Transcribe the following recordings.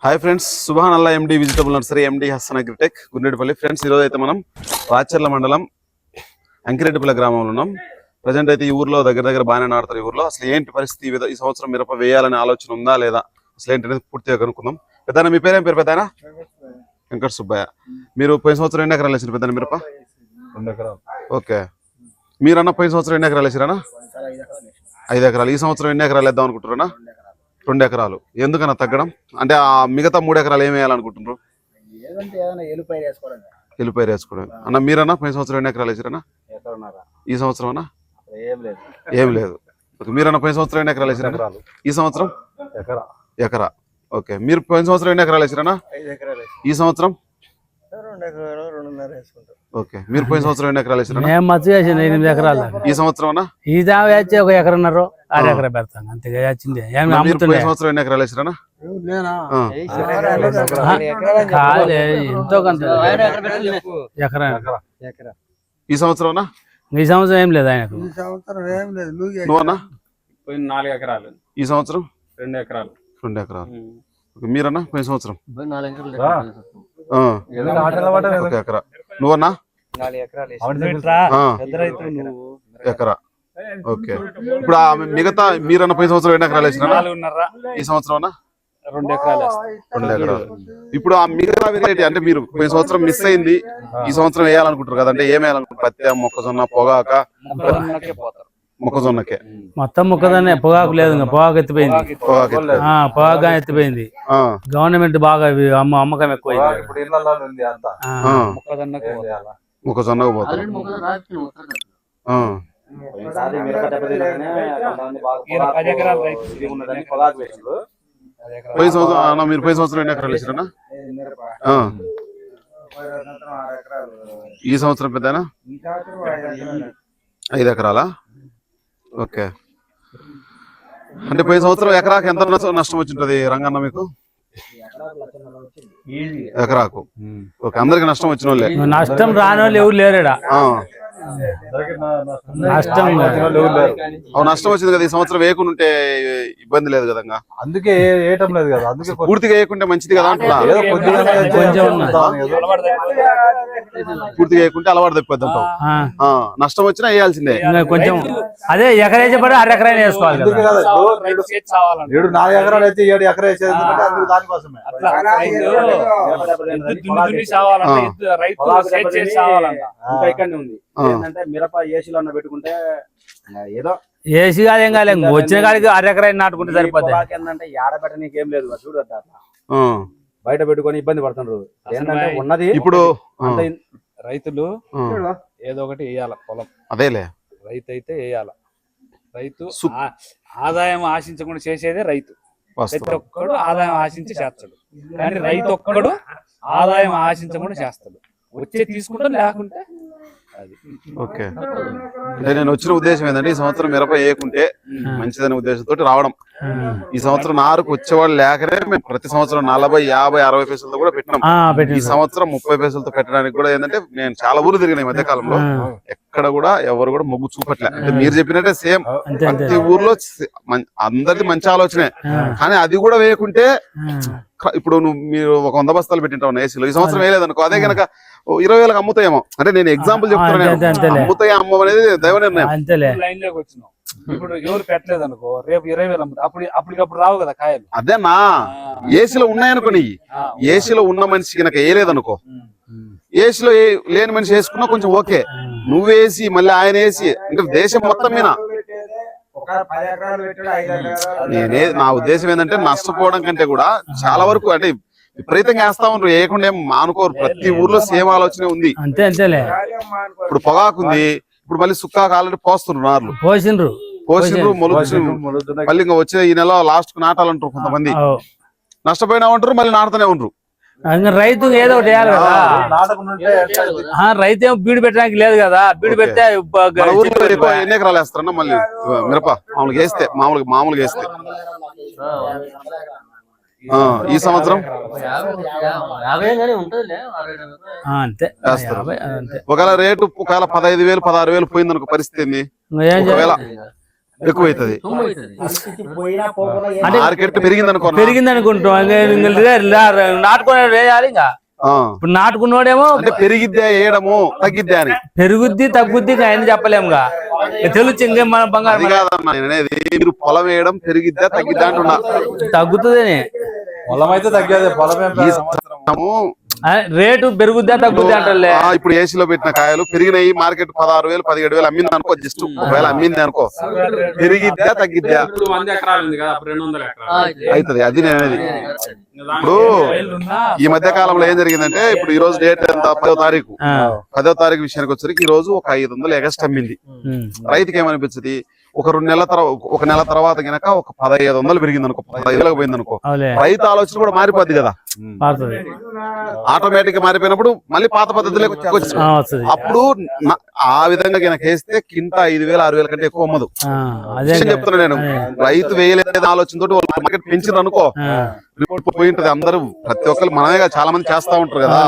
Hi friends, Subhan Allah MD vegetable nursery MD Hasan agritech Gundedipalli. Friends, ఈరోజు అయితే మనం రాచర్ల మండలం అంకిరెడ్డిపల్లి గ్రామంలో ఉన్నాం. ప్రజెంట్ అయితే ఈ ఊర్లో దగ్గర బాగానే నాడుతారు. ఈ ఊర్లో అసలు ఏంటి పరిస్థితి, ఈ సంవత్సరం మిరప వేయాలనే ఆలోచన ఉందా లేదా, అసలు ఏంటనేది పూర్తిగా కనుక్కుందాం. పెద్దనా, మీ పేరేం పేరు పెద్దనా? వెంకట సుబ్బయ్య. మీరు పోయిన సంవత్సరం ఎన్ని ఎకరాలు వేసారు పెద్దనా మిరప? 2 ఎకరాలు. ఓకే. మీరన్నా పోయిన సంవత్సరం ఎన్ని ఎకరాలు వేసారన్నా? 5 ఎకరాలు. ఈ సంవత్సరం ఎన్ని ఎకరాలు వేద్దాం అనుకుంటున్నారా? 2 ఎకరాలు. ఎందుకన్నా తగ్గడం? అంటే ఆ మిగతా 3 ఎకరాలు ఏమి వేయాలనుకుంటున్నారు? ఎల్లిపైరు వేసుకోవడం. అన్న మీరన్నా పోయిన సంవత్సరం ఎన్ని ఎకరాలు వేసారన్నా? ఈ సంవత్సరం అన్నా ఏం లేదు. మీరన్నా పోయిన సంవత్సరం ఎన్ని ఎకరాలు వేసారన్నా? ఈ సంవత్సరం ఎకరా. ఓకే. మీరు పోయిన సంవత్సరం ఎన్ని ఎకరాలు వేసారన్నా? ఈ సంవత్సరం ఓకే. మీరు పోయిన సంవత్సరం ఎన్ని ఎకరాలు వేసారన్నా? 8 ఎకరాలు. ఈ సంవత్సరం అన్నా? ఈ దాచి 1 ఎకరన్నర 6 ఎకరా పెడతాను అంతే. వచ్చింది పోయిన సంవత్సరం ఎన్ని ఎకరాలు వేసారన్నా? ఎంతో కొంత ఎకరా. ఈ సంవత్సరం అన్నా? ఈ సంవత్సరం ఏం లేదు ఆయనకు. నువ్వన్నా? 4 ఎకరాలు. ఈ సంవత్సరం 2 ఎకరాలు. 2 ఎకరాలు. మీరన్నా పోయిన సంవత్సరం? 1 ఎకరా. నువ్వన్నా? ఎకరా. ఓకే. ఇప్పుడు మిగతా మీరన్నా పోయిన సంవత్సరం ఎన్ని ఎకరాలు వేసినా? ఈ సంవత్సరం అన్నా? 2 ఎకరాలు. 2 ఎకరాలు. ఇప్పుడు ఆ మిగతా వెరైటీ అంటే మీరు పోయిన సంవత్సరం మిస్ అయింది, ఈ సంవత్సరం వేయాలనుకుంటారు కదంటే ఏం వేయాలనుకుంటారు? పత్తి, మొక్కజొన్న, పొగాక? మొక్కజొన్నకే. మొత్తం మొక్కజొన్న. పొగాకు లేదు, పొగాకు ఎత్తిపోయింది. పొగాకు ఎత్తిపోయింది. గవర్నమెంట్ బాగా అమ్మకం ఎక్కువైంది. మొక్కజొన్నకు పోతారు. పోయిన సంవత్సరం అన్న మీరు పోయిన సంవత్సరం ఎన్ని ఎకరాలు వేసారన్నా? ఈ సంవత్సరం పెద్దనా? 5 ఎకరాలా? ఓకే. అంటే పోయిన సంవత్సరం ఎకరాకు ఎంత నష్టం వచ్చింటది రంగన్న మీకు? ఎకరాకు. ఓకే. అందరికి నష్టం వచ్చిన వాళ్ళే. నష్టం రాని వాళ్ళు ఎవరు లేరుడా. నష్టం నష్టం వచ్చింది కదా. ఈ సంవత్సరం వేయకుండా ఉంటే ఇబ్బంది లేదు కదా. అందుకే వేయటం లేదు కదా. అందుకే పూర్తిగా వేయకుంటే మంచిది కదా అంటున్నా. పూర్తిగా వేయకుంటే అలవాటు తప్పిపోద్ది అంటావు. నష్టం వచ్చినా వేయాల్సిందే కొంచెం. అదే ఎకరేసి పడి 6 ఎకరాలు వేసుకోవాలి. 4 ఎకరాలు అయితే 7 ఎకరా వేసేది దానికోసమే. ఏంటంటే మిరప ఏసీలో పెట్టుకుంటే ఏదో ఏసీ కాదేం కాలేదు, వచ్చిన కాడికి 6 ఎకరాలు నాటుకుంటే సరిపోతుంది. ఏంటంటే ఏడబెట్ట నీకేం లేదు చూడు, బయట పెట్టుకొని ఇబ్బంది పడుతున్నారు. ఏంటంటే ఉన్నది ఇప్పుడు రైతులు ఏదో ఒకటి వేయాల పొలం. అదేలే, రైతు అయితే వేయాల. రైతు ఆదాయం ఆశించకుండా చేసేదే రైతు. ప్రతి ఒక్కడు ఆదాయం ఆశించి చేస్తాడు, కానీ రైతు ఒక్కడు ఆదాయం ఆశించకుండా చేస్తాడు. వచ్చే తీసుకుంటా లేకుంటే అది. ఓకే. నేను వచ్చిన ఉద్దేశం ఏంటంటే ఈ సంవత్సరం మిరప వేయకుంటే మంచిదనే ఉద్దేశంతో రావడం. ఈ సంవత్సరం నారుకు వచ్చేవాళ్ళు లేకనే మేము ప్రతి సంవత్సరం 40, 50, 60 పైసలతో కూడా పెట్టినాం. ఈ సంవత్సరం 30 పైసలతో పెట్టడానికి కూడా ఏంటంటే నేను చాలా ఊరు తిరిగిన ఈ మధ్య కాలంలో, ఎక్కడ కూడా ఎవరు కూడా మొగ్గు చూపట్లే. అంటే మీరు చెప్పినట్టే సేమ్ ప్రతి ఊర్లో అందరిది మంచి ఆలోచనే, కానీ అది కూడా వేయకుంటే ఇప్పుడు మీరు ఒక 100 బస్తాలు పెట్టింటావు ఏసీలో, ఈ సంవత్సరం వేయలేదనుకో, అదే కనుక 20,000 అమ్ముతాయేమో. అంటే నేను ఎగ్జాంపుల్ చెప్తున్నాను. అమ్ముతాయి అమ్మం అనేది దైవ నిర్ణయం. లైన్ లోకి వచ్చినాం. ఇప్పుడు ఎవరు పెట్టలేదు అనుకో, రేపు 20,000 అమ్ముతా. అప్పటికప్పుడు రావు కదా కాయలు. అదేనా ఏసీలో ఉన్నాయనుకోని, ఏసీలో ఉన్న మనిషి కనుక వేయలేదనుకో, ఏసీలో లేని మనిషి వేసుకున్నా కొంచెం ఓకే. నువ్వేసి మళ్ళీ ఆయన వేసి అంటే దేశం మొత్తం మీద నా ఉద్దేశం ఏంటంటే నష్టపోవడం కంటే కూడా చాలా వరకు అంటే విపరీతంగా వేస్తా ఉన్నారు, వేయకుండా ఏం మానుకోరు. ప్రతి ఊర్లో సేమ్ ఆలోచన ఉంది. ఇప్పుడు పొగాకు ఉంది, ఇప్పుడు మళ్ళీ సుక్కాకు ఆల్రెడీ పోస్తున్నారు, నార్లు పోసిండ్రు, మొలుచు మళ్ళీ ఇంకా వచ్చే ఈ నెల లాస్ట్ కు నాటాలంటారు కొంతమంది. నష్టపోయినా ఉంటారు, మళ్ళీ నాటుతూనే ఉండరు. రైతు ఏదో ఒకటి వేయాలి కదా. రైతు ఏమో బీడు పెట్టడానికి లేదు కదా. బీడు పెడితే ఎన్ని ఎకరాలు వేస్తారన్నా మళ్ళీ మిరప మామూలుగా వేస్తే? మామూలుగా వేస్తే ఈ సంవత్సరం ఒకవేళ రేటు 15,000, 16,000 పోయింది అనుకో, పరిస్థితి ఏంది? ఒకవేళ ఎక్కువైతుంది. అంటే మార్కెట్ పెరిగింది అనుకో, పెరిగింది అనుకుంటాం, నాటుకునే వేయాలి. ఇంకా ఇప్పుడు నాటుకున్నోడేమో అంటే పెరిగిద్దా వేయడము తగ్గిద్దా అని, పెరుగుద్ది తగ్గుద్ది ఆయన చెప్పలేముగా, తెలుసు ఇంకేం మన బంగారం అది కాదమ్మా నేను అనేది. మీరు పొలం వేయడం పెరిగిద్దా తగ్గిద్దా అంటున్నా. తగ్గుతుందని పొలం అయితే తగ్గేది, పొలం ఈ సంవత్సరము రేటు పెరుగుద్దా తగ్గుద్ది అంటారులే. ఇప్పుడు ఏసీలో పెట్టిన కాయలు పెరిగినాయి, మార్కెట్ 16,000 17,000 అమ్మింది అనుకో, జస్ట్ ఒకవేళ అమ్మింది అనుకో, పెరిగిద్దా తగ్గిద్దా 100 ఎకరాలు ఉంది కదా, 200 ఎకరాలు అవుతుంది. అది నేను అనేది. ఇప్పుడు ఈ మధ్య కాలంలో ఏం జరిగిందంటే, ఇప్పుడు ఈ రోజు డేట్ ఎంత 10వ తారీఖు, 10వ తారీఖు విషయానికి వచ్చరికి ఈ రోజు ఒక 500 ఎగస్ట్ అమ్మింది. రైతుకి ఏమనిపించదు, ఒక 2 నెలల తర్వాత, ఒక నెల తర్వాత గనక ఒక 1,500 పెరిగింది అనుకో, 15,000 పోయింది అనుకో, రైతు ఆలోచన కూడా మారిపోద్ది కదా, ఆటోమేటిక్ గా మారిపోయినప్పుడు మళ్ళీ పాత పద్ధతిలోకి వచ్చి అప్పుడు ఆ విధంగా గనక వేస్తే కింద 5,000 6,000 కంటే ఎక్కువ అమ్మదు. చెప్తున్నా నేను, రైతు వేయలేదు ఆలోచనతో మార్కెట్ పెంచింది అనుకో, రిపోర్ట్ పోయి ఉంటది. అందరూ ప్రతి ఒక్కరు మనమే చాలా మంది చేస్తా ఉంటారు కదా,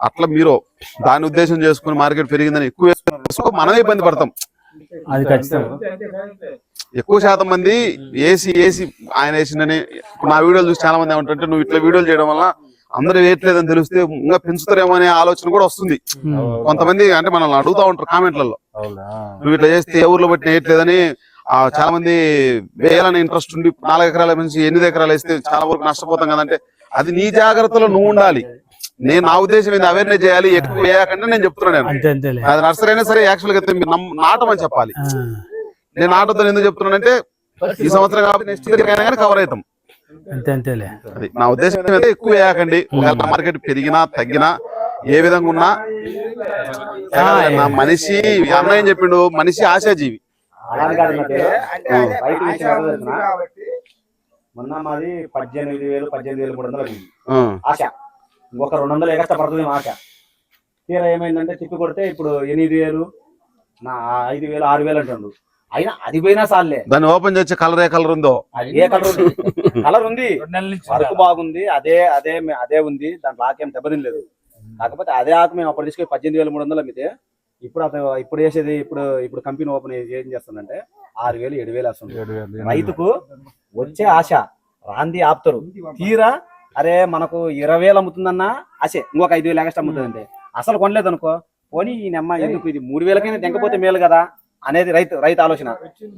అట్లా మీరు దాని ఉద్దేశం చేసుకుని మార్కెట్ పెరిగిందని ఎక్కువ వేసుకుని మనమే ఇబ్బంది పడతాం. అది ఖచ్చితంగా ఎక్కువ శాతం మంది ఏసీ ఆయన వేసిందని, నా వీడియోలు చూసి చాలా మంది ఏమంటారంటే, నువ్వు ఇట్లా వీడియోలు చేయడం వల్ల అందరూ వేయట్లేదని తెలిస్తే ఇంకా పెంచుతారేమో అనే ఆలోచన కూడా వస్తుంది. కొంతమంది అంటే మనల్ని అడుగుతా ఉంటారు కామెంట్లలో, నువ్వు ఇట్లా చేస్తే ఏ ఊర్లో బట్టి వేయట్లేదని. చాలా మంది వేయాలని ఇంట్రెస్ట్ ఉండి 4 ఎకరాల నుంచి 8 ఎకరాలు వేస్తే చాలా వరకు నష్టపోతాం కదంటే, అది నీ జాగ్రత్తలో నువ్వు ఉండాలి. నేను నా ఉద్దేశం ఏంది, అవేర్నెస్ చేయాలి, ఎక్కువ వేయకంటే నేను చెప్తున్నాను. అది నర్సరీ అయినా సరే యాక్చువల్ గా నాటమని చెప్పాలి. నేను నాటతో ఎందుకు చెప్తున్నానంటే, ఈ సంవత్సరం కాబట్టి నెక్స్ట్ ఇయర్ అయినా కానీ కవర్ అవుతాం. అది నా ఉద్దేశం ఏంటంటే, ఎక్కువ వేయకండి. మార్కెట్ పెరిగినా తగ్గినా ఏ విధంగా ఉన్నా, నా మనిషి అన్నయ్య చెప్పిండు, మనిషి ఆశాజీవి. మొన్న మాది 18,000 ఆశ, ఇంకొక 200 ఎగస్ట్రా పడుతుంది ఆశ. తీరా ఏమైందంటే తిప్పి కొడితే ఇప్పుడు 8,000 5,000 6,000 అంటుండ్రు. అయినా అది పోయినా సార్లే, దాన్ని ఓపెన్ చేసే కలర్ ఏ కలర్ ఉందో, ఏ కలర్ ఉంది, కలర్ ఉంది, వర్క్ బాగుంది, అదే ఉంది, దాంట్లో ఆకేం దెబ్బతినలేదు. కాకపోతే అదే ఆకు మేము అప్పుడు తీసుకొని 18,300 అమ్మితే, ఇప్పుడు వేసేది ఇప్పుడు కంపెనీ ఓపెన్ ఏం చేస్తుందంటే 6,000 7,000 వస్తుంది. రైతుకు వచ్చే ఆశ రాంది ఆపుతారు. తీరా అరే మనకు 20,000 అమ్ముతుందన్న ఆశ, ఇంకొక 5,000 ఎగస్ట్రా అమ్ముతుందంటే అసలు కొనలేదు అనుకో, పోనీ ఈ నెమ్మ ఎందుకు, ఇది 3,000కైనా తెంకపోతే మేలు కదా అనేది రైతు ఆలోచన.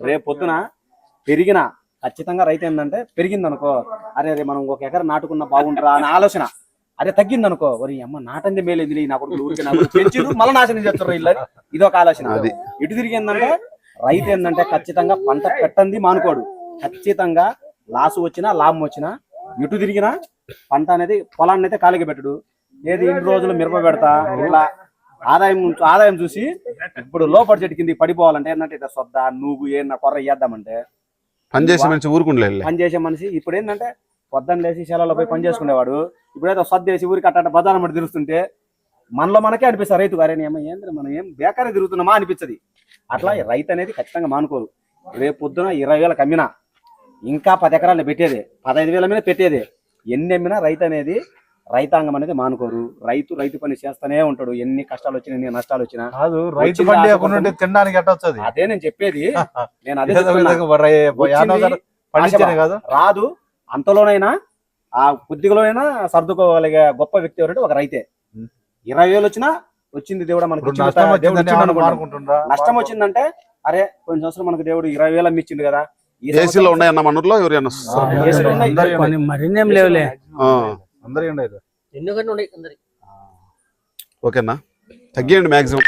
రేపు పొద్దున పెరిగిన ఖచ్చితంగా రైతు ఏంటంటే, పెరిగింది అనుకో, అరే మనం ఒక ఎకర నాటుకున్నా బాగుంటారా అనే ఆలోచన. అదే తగ్గింది అనుకో, వరి అమ్మ నాటంది మేలేదు, నా కొడుకు ఊరికి పెంచుడు మళ్ళీ నాశనం చేస్తారు ఇల్లు, ఇది ఒక ఆలోచన. అది ఇటు తిరిగి ఏంటంటే, రైతు ఏంటంటే ఖచ్చితంగా పంట పెట్టండి మానుకోడు, ఖచ్చితంగా లాసు వచ్చినా లాభం వచ్చినా ఇటు తిరిగినా పంట అనేది పొలాన్ని అయితే కాలికి పెట్టడు. ఏది ఇన్ని రోజులు మిరప పెడతా ఇట్లా ఆదాయం చూసి ఇప్పుడు లో బడ్జెట్ కింద పడిపోవాలంటే ఏంటంటే, ఇట్లా సొద్ద నువ్వు ఏమన్నా కొర్ర వేద్దామంటే పనిచేసే మనిషి ఊరుకుండే, పనిచేసే మనిషి ఇప్పుడు ఏంటంటే పొద్దున్న లేచి శేలలో పోయి పని చేసుకునేవాడు, ఇప్పుడైతే సర్దేసి ఊరికి అట్ట బజార్ మట్టి తిరుగుతుంటే మనలో మనకే అనిపిస్తుంది రైతు గారే ఏంద్ర మనం ఏం బేకారే తిరుగుతున్నామా అనిపిస్తుంది. అట్లా రైతు అనేది ఖచ్చితంగా మానుకోరు. రేపు పొద్దున 20,000 అమ్మినా ఇంకా 10 ఎకరాలు పెట్టేదే, 15,000 మీద పెట్టేదే, ఎన్ని అమ్మినా రైతు అనేది రైతాంగం అనేది మానుకోరు. రైతు పని చేస్తూనే ఉంటాడు, ఎన్ని కష్టాలు వచ్చినా ఎన్ని నష్టాలు వచ్చినా. తినడానికి అదే నేను చెప్పేది, నేను అదే రాదు అంతలోనైనా ఆ కొద్దిగలోనైనా సర్దుకోగలిగే గొప్ప వ్యక్తి ఎవరంటే ఒక రైతే. 20,000 వచ్చినా వచ్చింది దేవుడు మనకి, నష్టం వచ్చిందంటే అరే కొన్ని సంవత్సరం మనకు దేవుడు 20,000 అమ్మిచ్చిండు కదా. ఏసీలో ఉన్నాయన్న మనూర్లో ఎవరైనా ఓకేనా, తగ్గియండి మాక్సిమం.